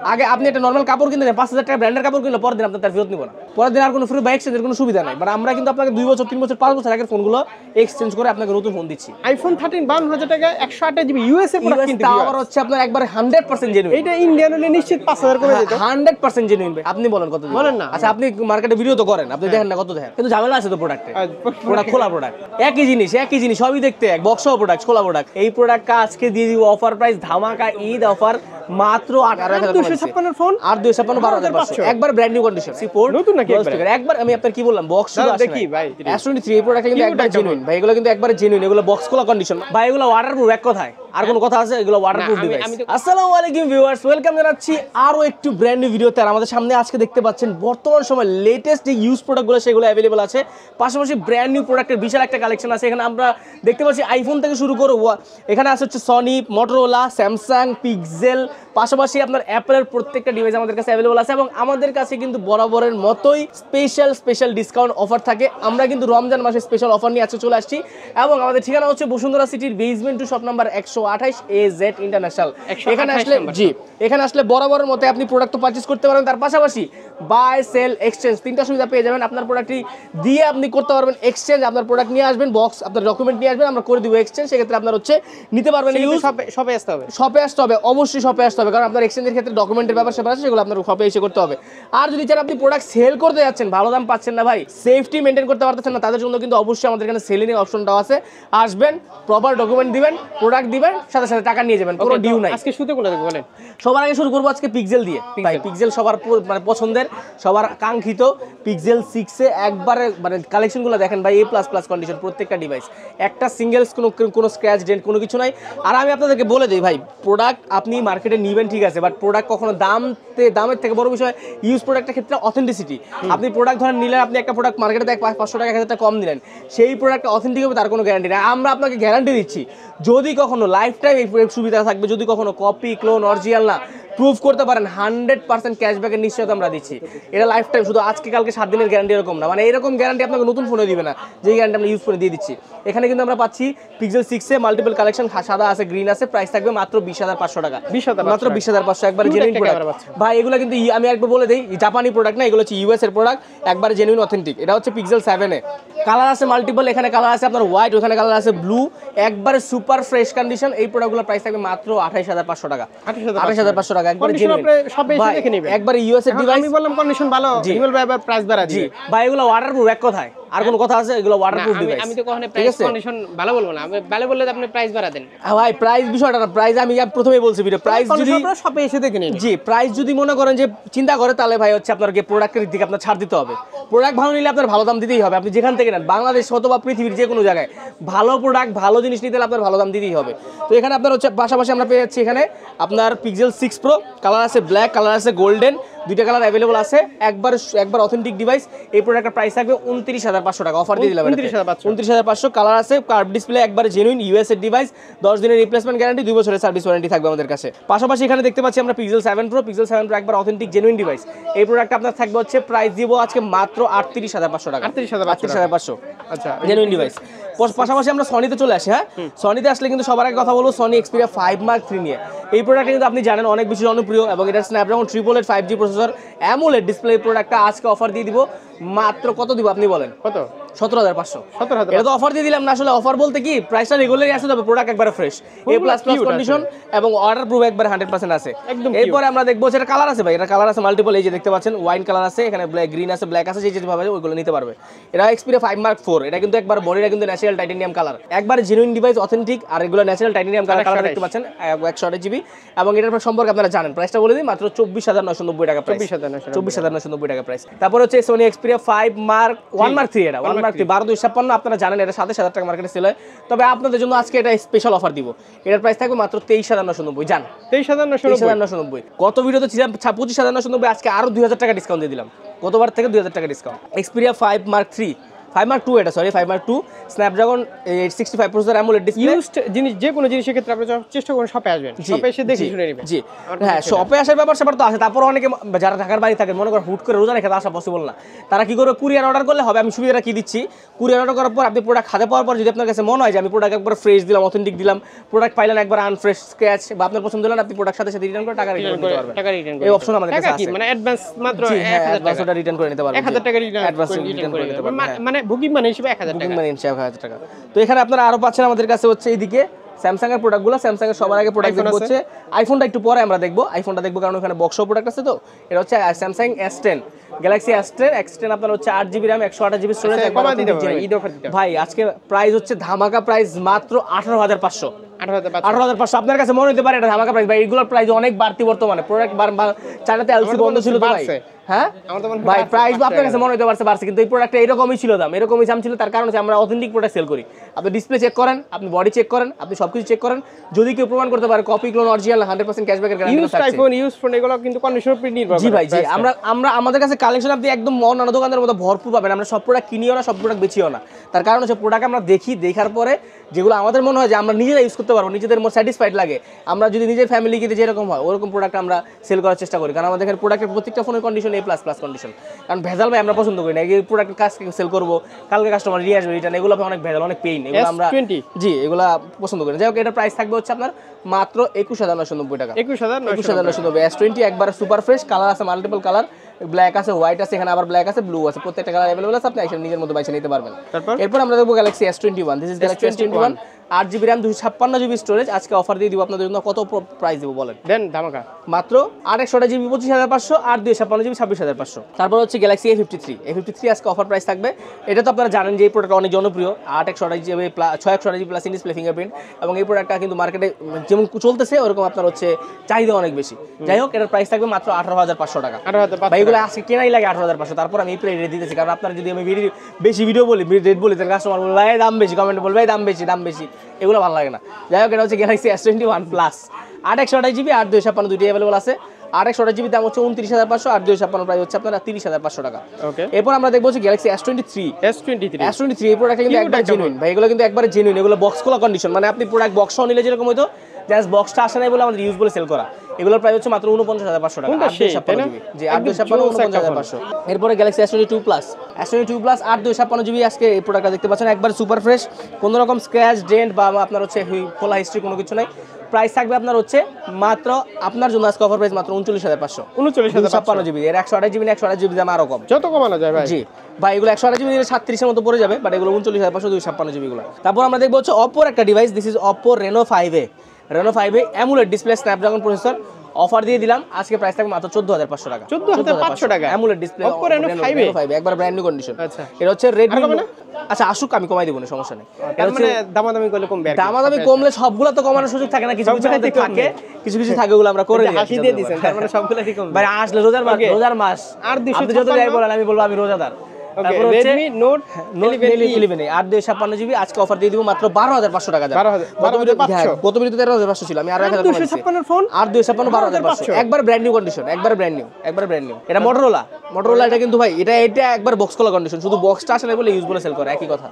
আগে আপনি একটা নরমাল কাপড় কিনতে 5000 টাকা ব্র্যান্ডের কাপড় কিনলে পরের দিন আপনার তার ফেরত নিব না, পরের দিন আর কোনো ফ্রি বা এক্সচেঞ্জের কোনো সুবিধা নাই। বাট আমরা কিন্তু আপনাকে 2 বছর 3 বছর 5 বছর আগের ফোনগুলো এক্সচেঞ্জ করে আপনাকে নতুন ফোন দিচ্ছি। আইফোন 13 52000 টাকা 128 জিবি ইউএসএ প্রোডাক্ট কিনতে আবার হচ্ছে আপনার একবার 100% জেনুইন। এটা ইন্ডিয়ান হলে নিশ্চিত 5000 করে দিত। 100% জেনুইন ভাই। আপনি বলেন কত দিবেন? বলেন না। আচ্ছা আপনি মার্কেটে ভিডিও তো করেন, আপনি দেখেন না কত দেখেন, কিন্তু ঝামেলা আছে তো প্রোডাক্টে। প্রোডাক্ট খোলা প্রোডাক্ট একই জিনিস সবই দেখতে এক, বক্স প্রোডাক্ট খোলা প্রোডাক্ট। এই প্রোডাক্টটা আজকে দিয়ে দিব অফার প্রাইস ধামাকা ঈদ অফার মাত্র 18000 256 এর ফোন আর 256 12500 একবার ব্র্যান্ড নিউ কন্ডিশন সিপোর্ট নতুন নাকি একবার আমি আপনার কি বললাম বক্স শুধু আসে দেখি ভাই S23 এই প্রোডাক্ট কিন্তু একবার জেনুইন ভাই, এগুলো কিন্তু একবার জেনুইন, এগুলো বক্স খোলা কন্ডিশন ভাই, এগুলো ওয়াটারপ্রুফ এক কথায়। আর কোন কথা আছে? এগুলো ওয়াটারপ্রুফ ডিভাইস। আসসালামু আলাইকুম ভিউয়ার্স, ওয়েলকাম জানাচ্ছি আরো একটু ব্র্যান্ড নিউ ভিডিওতে। আর আমাদের সামনে আজকে দেখতে পাচ্ছেন বর্তমান সময় লেটেস্ট যে ইউজ প্রোডাক্টগুলো সেগুলো অ্যাভেলেবল আছে, পাশাপাশি ব্র্যান্ড নিউ প্রোডাক্টের বিশাল একটা কালেকশন আছে। এখানে আমরা দেখতে পাচ্ছি আইফোন থেকে শুরু করে এখানে আছে হচ্ছে সনি, মোটরোলা, স্যামসাং, পিক্সেল, পাশাপাশি আপনার অ্যাপলের প্রত্যেকটা ডিভাইস আমাদের কাছে অ্যাভেলেবল আছে। এবং আমাদের কাছে কিন্তু বরাবরের মতোই স্পেশাল ডিসকাউন্ট অফার থাকে। আমরা কিন্তু রমজান মাসে স্পেশাল অফার নিয়ে আজকে চলে আসছি এবং আমাদের ঠিকানা হচ্ছে বসুন্ধরা সিটির basement two shop number 128 AZ international. এখানে আসলে বরাবরের মতো আপনি প্রোডাক্ট তো পারচেজ করতে পারবেন, তার পাশাপাশি বাই সেল এক্সচেঞ্জ তিনটা সুবিধা পেয়ে যাবেন। আপনার প্রোডাক্টটি দিয়ে আপনি করতে পারবেন এক্সচেঞ্জ, আপনার প্রোডাক্ট নিয়ে আসবেন, বক্স আপনার ডকুমেন্ট নিয়ে আসবেন, আমরা করে দিব এক্সচেঞ্জ। সেক্ষেত্রে আপনার হচ্ছে নিতে পারবেন। শপে আসতে হবে, অবশ্যই শপে আসতে হবে, কারণ আপনার এক্সচেঞ্জের ক্ষেত্রে ডকুমেন্টের ব্যাপার আছে, সেগুলো আপনার শপে এসে করতে হবে। আর যদি চান আপনি প্রোডাক্ট সেল করতে যাচ্ছেন, ভালো দাম পাচ্ছেন না ভাই, সেফটি মেনটেন করতে পারতেছেন না, তাদের জন্য কিন্তু অবশ্যই আমাদের এখানে সেলিং এর অপশনটাও আছে। আসবেন, প্রপার ডকুমেন্ট দিবেন, প্রোডাক্ট দিবেন, সাথে সাথে টাকা নিয়ে যাবেন, কোনো ডিউ নাই। আজকে শুরু করে দেব বলেন। সবার আগে শুরু করবো আজকে পিক্সেল দিয়ে। ভাই পিক্সেল সবার মানে পছন্দের, সবার কাঙ্ক্ষিত পিক্সেল 6 এ একবারে মানে কালেকশনগুলো দেখেন ভাই, A++ কন্ডিশন প্রত্যেকটা ডিভাইস, একটা সিঙ্গেলস কোনো স্ক্র্যাচ ডেন্ট কোনো কিছু নাই। আর আমি আপনাদেরকে বলে দিই ভাই, প্রোডাক্ট আপনি মার্কেটে নেবেন ঠিক আছে, বাট প্রোডাক্ট কখনো দামের থেকে বড় বিষয় ইউজ প্রোডাক্টের ক্ষেত্রে অথেন্টিসিটি। আপনি প্রোডাক্ট ধরেন নিলেন, আপনি একটা প্রোডাক্ট মার্কেটে দেখ 500 টাকা 1000 টাকা কম দিলেন, সেই প্রোডাক্টটা অথেন্টিক হবে তার কোনো গ্যারান্টি নেই। আমরা আপনাকে গ্যারান্টি দিচ্ছি, যদি কখনো লাইফ টাইম এই সুবিধা থাকবে, যদি কখনো কপি ক্লোন অরিজিনাল না প্রুভ করতে পারেন, 100% ক্যাশব্যাকের নিশ্চয়তা আমরা দিচ্ছি। এটা লাইফ টাইম, শুধু আজকে কালকে 7 দিনের গ্যারান্টি এরকম না, মানে এরকম গ্যারান্টি আপনাকে নতুন ফোনে দিবে না, যে গ্যারান্টি আমরা ইউজ করে দিয়ে দিচ্ছি। এখানে কিন্তু আমরা পাচ্ছি পিক্সেল 6 এ মাল্টিপল কালেকশন, সাদা আছে, গ্রিন আছে, প্রাইস থাকবে মাত্র 20500 টাকা। মাত্র 20500 একবার জেনুইন প্রোডাক্ট ভাই। এগুলো কিন্তু আমি একবার বলে দেই, জাপানি প্রোডাক্ট না, এগুলো হচ্ছে ইউএস এর প্রোডাক্ট, একবার জেনুইন অথেন্টিক। এটা হচ্ছে পিক্সেল 7 এ কালার আছে মাল্টিপল, এখানে কালার আছে আপনার হোয়াইট, ওখানে কালার আছে ব্লু, একবারে সুপার ফ্রেশ কন্ডিশন। এই প্রোডাক্টগুলোর প্রাইস থাকবে মাত্র 28500 টাকা। 28500 টাকা একবার জেনুইন, সবে এসে দেখে নেবেন। একবার ইউএস এর ডিভাইস, আমি বললাম কন্ডিশন ভালো, রিভেল ভাই আবার প্রাইস বাড়া দিবে ভাই। এগুলো ওয়াটারপ্রুফ এক কথায়, আর কোন কথা আছে? এগুলো ওয়াটারপ্রুফ ডিভাইস। আমি তো কখনো প্রাইস কন্ডিশন ভালো বলবো না, আমি ভালো বললে আপনি প্রাইস বাড়া দেন। ভাই প্রাইস বিষয়টা না, প্রাইস আমি প্রথমেই বলছি ভিডিও, প্রাইস যদি সবে এসে দেখে নেবেন। জি, প্রাইস যদি মনে করেন যে চিন্তা করে, তাহলে ভাই হচ্ছে আপনার প্রোডাক্টের দিকে আপনার ছাড় দিতে হবে। প্রোডাক্ট ভালো নিলে আপনার ভালো দাম দিতেই হবে, আপনি যেখান থেকে নেন, বাংলাদেশ অথবা পৃথিবীর যে কোনো জায়গায় ভালো প্রোডাক্ট ভালো জিনিস নিতে হলে আপনার ভালো দাম দিতেই হবে। তো এখানে আপনার হচ্ছে পাশাপাশি আমরা পেয়ে যাচ্ছি এখানে আপনার পিক্সেল 6 প্রো, কালার আছে ব্ল্যাক, কালার আছে গোল্ডেন, দুইটা কালার অ্যাভেলেবল আছে, একবার অথেন্টিক ডিভাইস। এই প্রোডাক্টের প্রাইস থাকবে 29500 টাকা, অফার দিয়ে দিলাম 29500। কালার আছে, কার্ভ ডিসপ্লে, একবার জেনুইন ইউএস এর ডিভাইস, 10 দিনের রিপ্লেসমেন্ট গ্যারান্টি, 2 বছরের সার্ভিস ওয়ারেন্টি থাকবে আমাদের কাছে। পাশাপাশি এখানে দেখতে পাচ্ছি আমরা পিক্সেল 7 প্রো একবার অথেন্টিক জেনুইন ডিভাইস। এই প্রোডাক্টটা আপনার থাকবে হচ্ছে প্রাইস দিব আজকে মাত্র 38500 টাকা। 38500 আচ্ছা জেনুইন ডিভাইস। পাশাপাশি আমরা সনিতে চলে আসি। হ্যাঁ, সনিতে আসলে কিন্তু সবার আগে কথা বলবো সনি এক্সপিরিয়া 5 Mark III নিয়ে। এই প্রোডাক্টটা কিন্তু আপনি জানেন অনেক বেশি জনপ্রিয় এবং এটা Snapdragon 888 5G processor AMOLED display. প্রোডাক্টটা আজকে অফার দিয়ে দিব মাত্র কত দিব আপনি বলেন? কত? 17500। এটা তো অফার দিয়ে দিলাম না, আসলে অফার বলতে কি প্রাইসটা রেগুলারই আসে, তবে প্রোডাক্ট একবারে ফ্রেশ, A++ কন্ডিশন এবং অর্ডার প্রুফ একবারে 100% আছে। এরপরে আমরা দেখবো এটা কালার আছে ভাই, এটা কালার আছে মাল্টিপল, এই যে দেখতে পাচ্ছেন ওয়াইন কালার আছে, এখানে ব্ল্যাক গ্রিন আছে, ব্ল্যাক আছে, যে ভাবে ওইগুলো নিতে পারবে। এটা এক্সপিরিয়া 5 Mark IV, এটা কিন্তু একবার বডিটা কিন্তু ন্যাচারাল টাইটানিয়াম কালার, একবার জেনুইন ডিভাইস অথেন্টিক। আর এগুলো ন্যাচারাল টাইটানিয়াম কালার দেখতে পাচ্ছেন, 128 জিবি। এবং এটার সম্পর্কে আপনারা জানেন, প্রাইসটা বলে দিই মাত্র 24990 টাকা প্রাইস, 24990 টাকা প্রাইস। তারপর হচ্ছে Sony Xperia 5 Mark 1 Mark III, এটা 1 Mark III 12256, আপনারা জানেন এটা 27000 টাকা মার্কেটে সেল হয়, তবে আপনাদের জন্য আজকে এটা স্পেশাল অফার দিব। এটার প্রাইস থাকবে মাত্র 23990। জান 23990। কত ভিডিওতে ছিলাম 25990, আজকে আরো 2000 টাকা ডিসকাউন্ট দিয়ে দিলাম, গতবার থেকে 2000 টাকা discount. Xperia 5 Mark III 5 Mark 2 এটা, sorry 5 Mark 2 Snapdragon 865 processor AMOLED display. Used জিনিস, যে কোনো জিনিসের ক্ষেত্রে আপনি চেষ্টা করুন শপে আসবেন, শপে এসে দেখে শুনে নেবেন। জি হ্যাঁ, শপে আসার ব্যাপার স্যাপার তো আছে। তারপর অনেকে যারা ঢাকার বাড়ি থাকে, মনে করেন হুট করে রোজা রেখে আসা পসিবল না, তারা কি করবে, কুরিয়ার অর্ডার করলে হবে। আমি সুবিধাটা কি দিচ্ছি, কুরিয়ার অর্ডার করার পর আপনি প্রোডাক্ট হাতে পাওয়ার পর যদি আপনার কাছে মনে হয় যে আমি প্রোডাক্ট একবার ফ্রেশ দিলাম, অথেন্টিক দিলাম, প্রোডাক্ট পাইলেন একবার আনফ্রেশ স্ক্র্যাচ বা আপনার পছন্দ হলেন, আপনি প্রোডাক্ট সাথে সাথে রিটার্ন করে টাকা রিটার্ন করতে পারবেন। টাকা রিটার্ন এই অপশন আমাদের কাছে আছে। মানে অ্যাডভান্স মাত্র জি হ্যাঁ, 1000 অ্যাডভান্স টাকা, ওটা রিটার্ন করে নিতে পারবেন। 1000 টাকা অ্যাডভান্স রিটার্ন রিটার্ন করে নিতে পারবেন। হ্যাঁ। মানে বুকিং মানে হিসেবে 1000 টাকা। বুকিং মানে ইনশা 1000 টাকা। তো এখানে আপনারা আরো পাচ্ছেন আমাদের কাছে হচ্ছে এইদিকে স্যামসাং এর প্রোডাক্টগুলো। স্যামসাং এর সবার আগে প্রোডাক্ট দেখবো হচ্ছে আইফোনটা, একটু পরে আমরা দেখবো আইফোনটা দেখবো, কারণ ওখানে বক্স প্রোডাক্ট আছে। তো এটা হচ্ছে স্যামসাং S10 গ্যালাক্সি S10 আপনার হচ্ছে 8GB RAM 128GB স্টোরেজ। কমা দিতে হবে, ঈদ অফার দিতে হবে। ভাই আজকে প্রাইস হচ্ছে ধামাকা প্রাইস মাত্র 18,500। 18,500 18,500 আপনার কাছে মনে হতে পারে এটা ধামাকা প্রাইস, ভাই এগুলোর প্রাইস অনেক বাড়তি বর্তমানে। প্রোডাক্ট চায়নাতে এলসি বন্ধ ছিল তো ভাই। হ্যাঁ ভাই প্রাইস আপনার কাছে মনে হতে পারছে বাড়ছে, কিন্তু এই প্রোডাক্টটা এরকমই ছিল দাম, এরকমই দাম ছিল। তার কারণ হচ্ছে আমরা অথেন্টিক প্রোডাক্ট সেল করি। আপনি ডিসপ্লে চেক করেন, আপনি বডি চেক করেন, আপনি সবকিছু চেক করেন। যদি কেউ প্রমাণ করতে পারে কপি ক্লোন অরিজিনাল 100% ক্যাশব্যাকের guarantee used iPhone, used phone এগুলো কিন্তু কন্ডিশনার প্রিন্ট নির্ভর করে। জি ভাই জি, আমরা আমাদের কাছে কালেকশন আপনি একদম অন্যান্য দোকানের মতো ভরপুর পাবেন। আমরা সব প্রোডাক্ট কিনিও না, সব প্রোডাক্ট বেচিও না। তার কারণ হচ্ছে প্রোডাক্ট আমরা দেখি, দেখার পরে যেগুলো আমাদের মনে হয় যে আমরা নিজেরা ইউজ করতে পারবো, নিজেদের মোর স্যাটিসফাইড লাগে, আমরা যদি নিজের ফ্যামিলিকে যেরকম হয় ওরকম প্রোডাক্ট আমরা সেল করার চেষ্টা করি। কারণ আমাদের প্রোডাক্টের প্রত্যেকটা ফোনের কন্ডিশন A++ কন্ডিশন। কারণ ভেজাল ভাই আমরা পছন্দ করি না। এই প্রোডাক্টের কাজ সেল করবো, কালকে কাস্টমার নিয়ে আসবে রিটার্ন, এগুলো অনেক ভেজাল, অনেক পেইন, এগুলো আমরা জি এগুলা পছন্দ করি না। যাই হোক, এটার প্রাইস থাকবে হচ্ছে আপনার মাত্র 21,990 টাকা। 21,990 S20 একবার সুপার ফ্রেশ, কালার আছে মাল্টিপল কালার, ব্ল্যাক আছে, হোয়াইট আছে, এখানে আবার ব্ল্যাক আছে, ব্লু আছে, প্রত্যেকটা কালার अवेलेबल আছে। আপনি এসে নিজের মতো বাইছে নিতে পারবেন। এরপর আমরা দেখবো Galaxy S21। This is Galaxy S21 8GB RAM 256GB storage. আজকে অফার দিয়ে দিব আপনাদের জন্য। কত প্রাইস দিব বলেন? দেন ধামাকা মাত্র 8GB 25,500 আর 256GB 26,500। তারপর হচ্ছে গ্যালাক্সি A53 আজকে অফার প্রাইস থাকবে। এটা তো আপনারা জানেন যে এই প্রোডাক্ট অনেক জনপ্রিয়, 8/128GB 6/128GB plus in display fingerprint, এবং এই প্রোডাক্টটা কিন্তু মার্কেটে যেমন চলতেছে ওরকম আপনার হচ্ছে চাহিদা অনেক বেশি। যাই হোক, এটার প্রাইস থাকবে মাত্র 18,500 টাকা। 18,500 ভাই এগুলো আজকে কেনাই লাগে 18,500। তারপর আমি এই প্রাইস রেট দিতেছি, কারণ আপনারা যদি আমি বেশি ভিডিও বলি, রেট বলি, তাহলে কাস্টমার বলবে ভাই দাম বেশি, কমেন্টে বলবে ভাই দাম বেশি, এগুলো ভালো লাগে না। যাই হোক, এটা হচ্ছে গ্যালাক্সি S21 প্লাস 8/128GB 8/256 দুটি অ্যাভেলেবল আছে। 8/128GB দাম হচ্ছে 29,500 আর 256 প্রাইস হচ্ছে আপনার 30,500 টাকা। ওকে, এরপর আমরা দেখবো হচ্ছে গ্যালাক্সি S23 এই প্রোডাক্টটা কিন্তু একবার জেনুইন ভাই, এগুলো কিন্তু একবারে জেনুইন, এগুলো বক্স খোলা কন্ডিশন। মানে আপনি প্রোডাক্ট বক্স নিলে যেরকম হয়তো জাস্ট বক্সটা আসে নাই বলে আমাদের ইউজ বলে সেল করা। এগুলোর প্রাইস হচ্ছে মাত্র 49,500 টাকা। 8/256GB জি 8/256 এরপরে গ্যালাক্সি S22 প্লাস 8/256GB আজকে এই প্রোডাক্টটা দেখতে পাচ্ছেন, একবার সুপার ফ্রেশ, কোনো রকম স্ক্র্যাচ ডেন্ট বা আপনার হচ্ছে খোলা হিস্ট্রি কোনো কিছু নাই। প্রাইস থাকবে আপনার হচ্ছে মাত্র আপনার জন্য আজকে অফার প্রাইস মাত্র 39,500। 256GB এর 128GB 128GB দাম আরো কম, যত কমানো যায় ভাই। জি ভাই এগুলো 128GB দিলে 37 এর মতো পড়ে যাবে, বাট এগুলো 39,500 256GB গুলো। তারপর আমরা দেখবো হচ্ছে অপোর একটা device, this is Oppo Reno 5A amulet display Snapdragon processor. Offer দিয়ে দিলাম, আজকে প্রাইস থাকবে মাত্র 14,500 টাকা। 14,500 টাকা amulet display Oppo Reno 5A একবার ব্র্যান্ড নিউ কন্ডিশন। আচ্ছা, এটা হচ্ছে Redmi। কমে না? আচ্ছা আসুক, আমি কমাই দিব না, সমস্যা নেই। তার মানে দামাদামি করলে কমবে আর কি। দামাদামি কমলে সবগুলো তো কমানোর সুযোগ থাকে না, কিছু কিছু সবগুলোতে আমাদের থাকে, কিছু কিছু থাকে, ওগুলো আমরা করে দিই। হাসি দিয়ে দিবেন, তার মানে সবগুলোই কমবে। ভাই আসলে রোজার মাস আর আপনি যত যাই বলেন আমি বলবো আমি রোজাদার। তারপর হচ্ছে Redmi Note 11 8/256GB আজকে অফার দিয়ে দিব মাত্র 12,500 টাকা। 12,500 গত ভিডিওতে 13,500 ছিল, আমি আরো 1000 কমাইছি। 256 ফোন 8/256 12,500 একবার ব্র্যান্ড নিউ কন্ডিশন, একবার ব্র্যান্ড নিউ। এটা Motorola এটা কিন্তু ভাই এটা একবার বক্স খোলা কন্ডিশন, শুধু বক্সটা আসলে বলে ইউজ বলে সেল করে, একই কথা।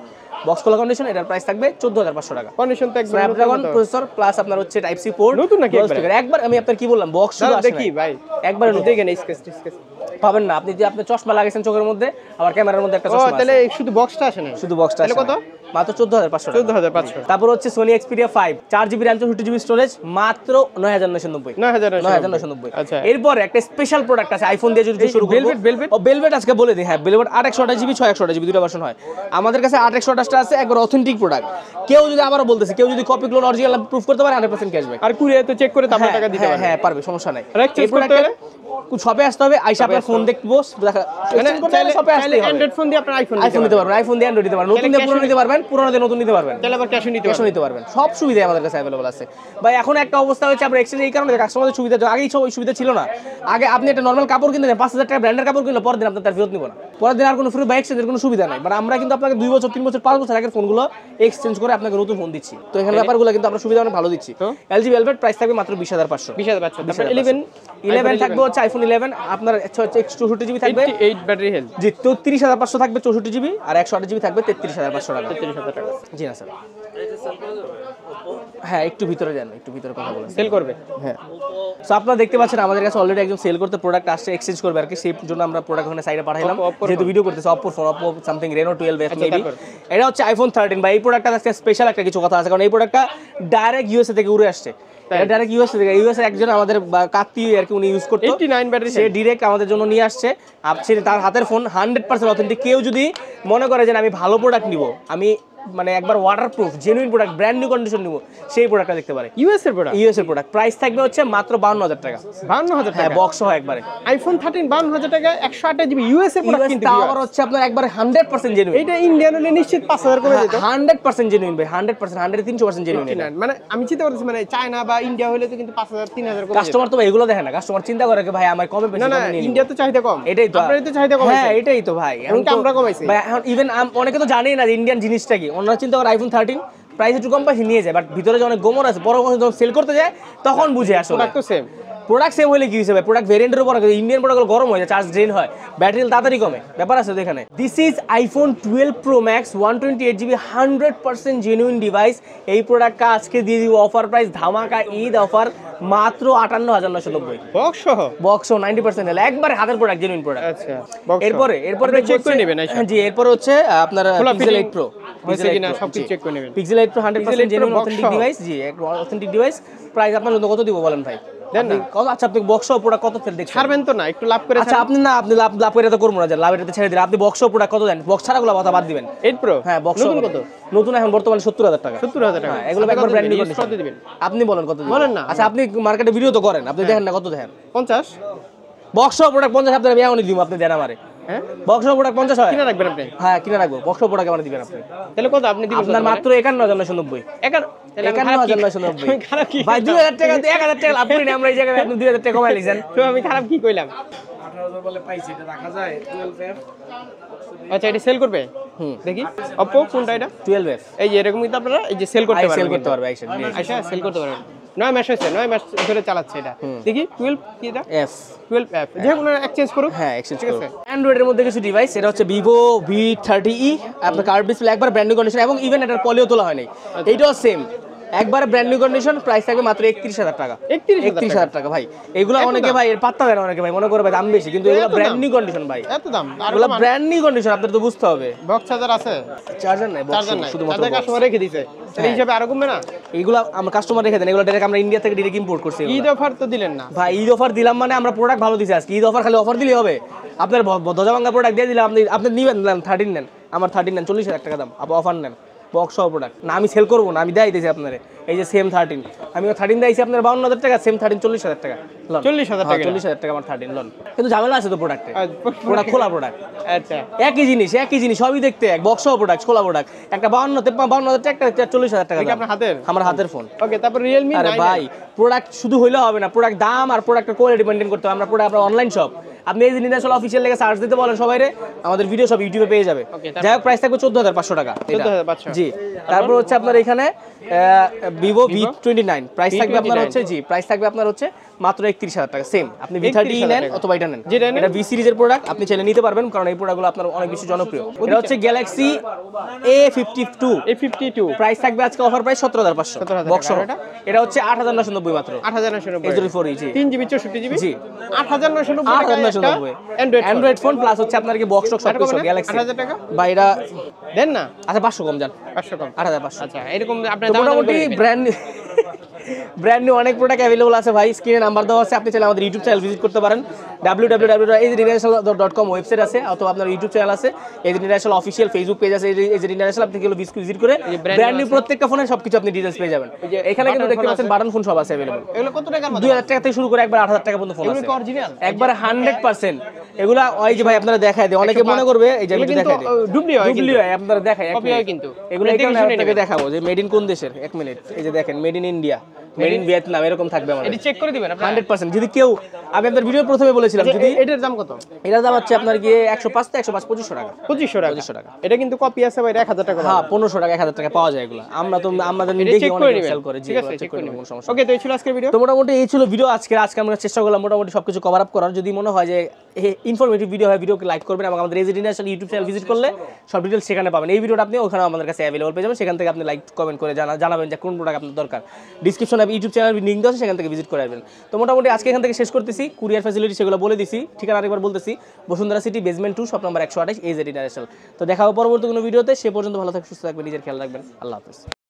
বক্স খোলা কন্ডিশন, এটার প্রাইস থাকবে 14,500 টাকা। কন্ডিশন তো একদম স্ন্যাপড্রাগন প্রসেসর প্লাস আপনার হচ্ছে টাইপ সি পোর্ট নতুন নাকি একবার আমি আপনার কি বললাম বক্স শুধু আসে দেখি ভাই, একবার দেখেন স্কেচ পাবেন না। আপনি যে আপনি চশমা লাগাইছেন চোখের মধ্যে, আবার ক্যামেরার মধ্যে একটা চশমা আছে, তাহলে শুধু বক্সটা আসে না, শুধু বক্সটা আসে। কত? মাত্র 14,500 টাকা। 14,500। তারপর হচ্ছে Sony Xperia 5 4GB RAM 64GB storage মাত্র 9,990 9,990। আচ্ছা, এরপর একটা স্পেশাল প্রোডাক্ট আছে আইফোন দিয়ে যদি শুরু করব, ভেলভেট আজকে বলে দিই। হ্যাঁ ভেলভেট 8/128GB 6/128GB দুটো ভার্সন হয় আমাদের কাছে। 8/128টা আছে একবার অথেন্টিক প্রোডাক্ট। কেউ যদি আবারও বলতেছে, কেউ যদি কপি ক্লোন অরিজিনাল প্রুফ করতে পারে 100% ক্যাশব্যাক, আর কুরিয়ার তো চেক করে তারপর টাকা দিতে পারবে। হ্যাঁ পারবে, সমস্যা নাই। এই প্রোডাক্টে শপে আসতে হবে, আইসা আপনার ফোন দেখবো, শপে আসলে অ্যান্ড্রয়েড ফোন দিয়ে আপনার আইফোন নিতে পারবেন, আইফোন দিয়ে অ্যান্ড্রয়েড নিতে পারবেন, নতুন দিয়ে পুরনো নিতে পারবেন, পুরনো দিয়ে নতুন নিতে পারবেন, তাহলে আবার ক্যাশ নিতে পারবেন। সব সুবিধা আমাদের কাছে অ্যাভেলেবল আছে ভাই। এখন একটা অবস্থা হচ্ছে আমরা এক্সচেঞ্জ এই কারণে কাস্টমারদের সুবিধা, আগেই সব ওই সুবিধা ছিল না। আগে আপনি একটা নর্মাল কাপড় কিনতে 5,000 টাকা ব্র্যান্ডের কাপড় কিনলে পরের দিন আপনার তার ফেরত নিব না। পরের দিন আর কোনো ফ্রি বা এক্সচেঞ্জের কোনো সুবিধা নাই, বাট আমরা কিন্তু আপনাকে 2 বছর 3 বছর 5 বছর আগের ফোনগুলো এক্সচেঞ্জ করে আপনাকে নতুন ফোন দিচ্ছি। তো এখানে ব্যাপারগুলো কিন্তু আমরা সুবিধা অনেক ভালো দিচ্ছি। LG Velvet প্রাইস থাকবে মাত্র 20,500। 20,500। তারপর 11 থাকবে হচ্ছে আইফোন 11 আপনার 64GB থাকবে, 8 ব্যাটারি হেলথ। জি 33,500 থাকবে 64GB, আর 128GB থাকবে 33,500 টাকা। 33,000 টাকা। জি না স্যার, হ্যাঁ একটু ভিতরে যান, একটু ভিতরে কথা বলেন। সেল করবে? হ্যাঁ। সো আপনারা দেখতে পাচ্ছেন আমাদের কাছে অলরেডি একজন সেল করতে প্রোডাক্ট আসছে, এক্সচেঞ্জ করবে আর কি, সেই জন্য আমরা প্রোডাক্ট ওখানে সাইডে পাঠাইলাম, যেহেতু ভিডিও করতেছে। Oppo phone, Oppo something Reno 12F maybe. এটা হচ্ছে আইফোন 13 বা এই প্রোডাক্টটা আজকে স্পেশাল একটা কিছু কথা আছে, কারণ এই প্রোডাক্টটা ডাইরেক্ট ইউএসএ থেকে উড়ে আসছে। এটা ডাইরেক্ট ইউএসএ থেকে, ইউএসএ একজন আমাদের কাত্তি আর কি, উনি ইউজ করতে 89 ব্যাটারি, সে ডাইরেক্ট আমাদের জন্য নিয়ে আসছে। আপনি তার হাতের ফোন 100% অথেন্টিক। কেউ যদি মনে করে যে আমি ভালো প্রোডাক্ট নিব, আমি মানে একবার waterproof genuine product brand new condition নিব, সেই প্রোডাক্টটা দেখতে পারে। ইউএস এর প্রোডাক্ট, ইউএস এর প্রোডাক্ট প্রাইস থাকবে হচ্ছে মাত্র 52,000 টাকা। 52,000 হ্যাঁ, টাকা বক্স সহ একবারে। আইফোন 13 52,000 টাকা, 128GB ইউএস এর প্রোডাক্ট কিন্তু আবার হচ্ছে আপনার একবারে 100% জেনুইন। এটা ইন্ডিয়ান হলে নিশ্চিত 5,000 করে দিত। 100% জেনুইন ভাই, 100% 100-300% জেনুইন। মানে আমি চিন্তা করতেছি, মানে চায়না বা ইন্ডিয়া হলে তো কিন্তু 5,000 3,000 করে। কাস্টমার তো ভাই এগুলো দেখে না, কাস্টমার চিন্তা করে ভাই আমার কমে বেশি না না, কমে নিয়ে নিব। ইন্ডিয়া তো চাহিদা কম, এটাই তো, আপনাদের তো চাহিদা কম। হ্যাঁ এটাই তো ভাই, এখন তো আমরা কমাইছি ভাই। এখন ইভেন অনেকে তো জানেই না যে ইন্ডিয়ান জিনিসটা কি। ওনারা চিন্তা করে আইফোন 13 প্রাইস একটু কম পাইছে নিয়ে যায়, বাট ভিতরে যে অনেক গোমর আছে, বড় যখন সেল করতে যায় তখন বুঝে আসলে প্রোডাক্ট তো সেম। প্রোডাক্ট সেম হলে কি হিসেবে প্রোডাক্ট ভেরিয়েন্টের উপর ইন্ডিয়ান প্রোডাক্ট গরম হয়ে যায়, চার্জ ড্রেন হয়, ব্যাটারি তাড়াতাড়ি কমে, ব্যাপার আছে এখানে। This is iPhone 12 Pro Max 128GB 100% genuine device. এই প্রোডাক্টটা আজকে দিয়ে দিব অফার প্রাইস, ধামাকা ঈদ অফার, মাত্র 58,990। বক্স সহ, বক্স 90% হলে একবারে হাতের প্রোডাক্ট, জেনুইন প্রোডাক্ট। আচ্ছা, এরপরে চেক করে নেবেন। জি, এরপরে হচ্ছে আপনার Pixel 8 Pro হয়েছে কিনা সবকিছু চেক করে নেবেন। Pixel 8 Pro 100% genuine authentic device. জি, একটা অথেন্টিক ডিভাইস। প্রাইস আপনার জন্য কত দিব বলেন ভাই? দেন না। কত? আচ্ছা, আপনি বক্স প্রোডাক্ট কত ফেল দেখছেন? ছাড়বেন তো না, একটু লাভ করে। আচ্ছা, আপনি না, আপনি লাভ করে তো করবো না, লাভ এটা ছেড়ে দিন। আপনি বক্স প্রোডাক্ট কত দেন? বক্স ছাড়াগুলো কথা বাদ দিবেন। 8 Pro, হ্যাঁ বক্স নতুন কত? নতুন এখন বর্তমানে 70,000 টাকা। 70,000 টাকা। হ্যাঁ, এগুলো একবার ব্র্যান্ড নিউ কন্ডিশন। কত দিবেন? আপনি বলেন কত দিবেন? বলেন না। আচ্ছা, আপনি মার্কেটে ভিডিও তো করেন, আপনি দেখেন না কত দেখেন? 50। বক্স প্রোডাক্ট 50 আপনার আমি এখনই দিব, আপনি দেন আমারে। হ্যাঁ, বক্স প্রোডাক্ট 50 হয় কিনা রাখবেন আপনি? হ্যাঁ, কিনা রাখবো। বক্স প্রোডাক্ট আমার দিবেন আপনি। তাহলে কত আপনি দিবেন? আপনার মাত্র 51,990। 51,990 খারাপ কি ভাই? 2,000 টাকা 1,000 টাকা লাভ করি না আমরা এই জায়গায়, আপনি 2,000 টাকা কমাই লিছেন। তো আমি খারাপ কি কইলাম? 18,000 বলে পাইছি, এটা রাখা যায় 12F। আচ্ছা, এটা সেল করবে? দেখি Oppo কোনটা এটা? 12F এই যে এরকম কিন্তু আপনারা এই যে সেল করতে পারবেন। সেল করতে পারবে আইসা। আচ্ছা, সেল করতে পারবেন। 9 মাস হয়েছে, 9 মাস ধরে চালাচ্ছে এটা। দেখি 12 কি এটা? F 12F যে কোনো এক্সচেঞ্জ করুক। হ্যাঁ, এক্সচেঞ্জ ঠিক করুন। আছে। অ্যান্ড্রয়েডের মধ্যে কিছু ডিভাইস, এটা হচ্ছে Vivo V30e, আপনার কার্ভ ডিসপ্লে, একবার ব্র্যান্ড নিউ কন্ডিশন, এবং ইভেন এটার পলিও তোলা হয় নাই। এইটাও সেম, একবার ব্র্যান্ড নিউ কন্ডিশন, প্রাইস থাকবে মাত্র 31,000 টাকা। 31,000 টাকা ভাই। এগুলো অনেকে ভাই এর পাত্তা দেয় না, অনেকে ভাই মনে করে ভাই দাম বেশি, কিন্তু এগুলো ব্র্যান্ড নিউ কন্ডিশন ভাই। এত দাম? আর এগুলো ব্র্যান্ড নিউ কন্ডিশন, আপনাদের তো বুঝতে হবে। বক্স চার্জার আছে? চার্জার নাই, চার্জার নাই, শুধুমাত্র চার্জার কাস্টমার রেখে দিয়েছে। সেই হিসাবে আরো কমবে না? এগুলো আমরা কাস্টমার রেখে দেন, এগুলো ডাইরেক্ট আমরা ইন্ডিয়া থেকে ডাইরেক্ট ইম্পোর্ট করছি। ঈদ অফার তো দিলেন না ভাই। ঈদ অফার দিলাম মানে আমরা প্রোডাক্ট ভালো দিছি আজকে। ঈদ অফার খালি অফার দিলেই হবে? আপনার দজা ভাঙ্গা প্রোডাক্ট দিয়ে দিলাম, আপনি নিবেন, 13 নেন, আমার 13 নেন, 40,000 টাকা দাম, আপনি অফার নেন বক্স সহ প্রোডাক্ট না, আমি সেল করবো না, আমি দেয় দিয়েছি আপনার। এই যে সেম 13, আমি 13 দিয়েছি আপনার 52,000 টাকা, সেম 13 40,000 টাকা। 40,000 টাকা? 40,000 টাকা আমার 13 লোন। কিন্তু ঝামেলা আছে তো প্রোডাক্টে, প্রোডাক্ট খোলা প্রোডাক্ট। আচ্ছা, একই জিনিস সবই দেখতে এক, বক্স সহ প্রোডাক্ট, খোলা প্রোডাক্ট। একটা 52,000 টাকা, একটা 40,000 টাকা। আপনার হাতের? আমার হাতের ফোন। ওকে, তারপর Realme 9। আরে ভাই, প্রোডাক্ট শুধু হইলে হবে না, প্রোডাক্ট দাম আর প্রোডাক্টের কোয়ালিটি মেইনটেইন করতে হবে। আমরা আপনার অনলাইন শপ, আপনি এই ইন্টারন্যাশনাল অফিসিয়াল লেগে সার্চ দিতে বলেন সবাইরে, আমাদের ভিডিও সব ইউটিউবে পেয়ে যাবে। যাই হোক, প্রাইস থাকবে 14,500 টাকা। 14,500। জি, তারপর হচ্ছে আপনার এখানে Vivo V29, প্রাইস থাকবে আপনার হচ্ছে, জি প্রাইস থাকবে আপনার হচ্ছে মাত্র 31,000 টাকা। সেম, আপনি V30 নেন অথবা এটা নেন, এটা V সিরিজের প্রোডাক্ট, আপনি চাইলে নিতে পারবেন, কারণ এই প্রোডাক্টগুলো আপনার অনেক বেশি জনপ্রিয়। এটা হচ্ছে Galaxy A52, প্রাইস থাকবে আজকে অফার প্রাইস 17,500 বক্স। এটা হচ্ছে 8,990 মাত্র। 8,990 A04, জি 3GB 64GB। জি 8,990 অ্যান্ড্রয়েড ফোন প্লাস হচ্ছে আপনার কি বক্স সব কিছু গ্যালাক্সি। 8,000 টাকা বা এটা দেন না? আচ্ছা 500 কম যান, 500 কম। 8,500। আচ্ছা, এরকম আপনার তো মোটামুটি ব্র্যান্ড নিউ অনেক প্রোডাক্ট অ্যাভেলেবল আছে ভাই। স্ক্রিনে নাম্বার দেওয়া আছে, আপনি চাইলে আমাদের ইউটিউব চ্যানেল ভিজিট করতে পারেন। www.azrinternational.com ওয়েবসাইট আছে, অথবা আপনার ইউটিউব চ্যানেল আছে, AZ international official Facebook page আছে, এজ ইন্টারন্যাশনাল, আপনি এগুলো ভিজিট করে ব্র্যান্ড নিউ প্রত্যেকটা ফোনে সবকিছু আপনি ডিটেইলস পেয়ে যাবেন। এখানে কিন্তু দেখতে পাচ্ছেন বাটন ফোন সব আছে অ্যাভেলেবল। এগুলো কত টাকার মধ্যে? 2,000 টাকা থেকে শুরু করে একবার 8,000 টাকা পর্যন্ত ফোন আছে। এগুলো অরিজিনাল একবার 100%। এগুলা ওই যে ভাই আপনারা দেখায় দেয়, অনেকে মনে করবে এই যে কিন্তু দেখায় দেয় ডুবলি হয়, ডুবলি হয়, আপনারা দেখায় কপি হয় কিন্তু। এগুলো এখানে আপনাকে দেখাবো যে মেড ইন কোন দেশের। 1 মিনিট, এই যে দেখেন made in India, made in Vietnam এরকম থাকবে আমাদের। এটি চেক করে দিবেন আপনারা 100% যদি কেউ, আমি আপনার ভিডিও প্রথমে বলেছিলাম, যদি এটার দাম কত? এটার দাম হচ্ছে আপনার গিয়ে 105 থেকে 105 2500 টাকা। 2500 টাকা। 2500 টাকা। এটা কিন্তু কপি আছে ভাই 1000 টাকা। হ্যাঁ 1500 টাকা 1000 টাকা পাওয়া যায় এগুলো। আমরা তো আমাদের এটা দেখি চেক করে অনেক নেবেন। সেল করে, জি ঠিক আছে, চেক করে নেব, কোনো সমস্যা ওকে, তো এই ছিল আজকের ভিডিও। তো মোটামুটি এই ছিল ভিডিও আজকে আমরা চেষ্টা করলাম মোটামুটি সবকিছু কভার আপ করার। যদি মনে হয় যে ইনফরমেটিভ ভিডিও হয়, ভিডিওকে লাইক করবেন এবং আমাদের AZ international YouTube channel visit করলে সব ডিটেইলস সেখানে পাবেন। এই ভিডিওটা আপনি ওখানে আমাদের কাছে অ্যাভেলেবল পেয়ে যাবেন, সেখান থেকে আপনি লাইক কমেন্ট করে জানাবেন যে কোন প্রোডাক্ট আপনার দরকার। ডিসক্রিপশনে ইউটিউব চ্যানেল লিংক দেওয়া আছে, সেখান থেকে ভিজিট করে আসবেন। তো মোটামুটি আজকে এখান থেকে শেষ করতেছি। কুরিয়ার ফ্যাসিলিটি সেগুলো বলে দিছি, ঠিকানা আরেকবার বলতেছি, Bashundhara city basement 2 shop number 128 AZ international. তো দেখা হবে পরবর্তী কোনো ভিডিওতে। সে পর্যন্ত ভালো থাকবেন, সুস্থ থাকবেন, নিজের খেয়াল রাখবেন। আল্লাহ হাফেজ।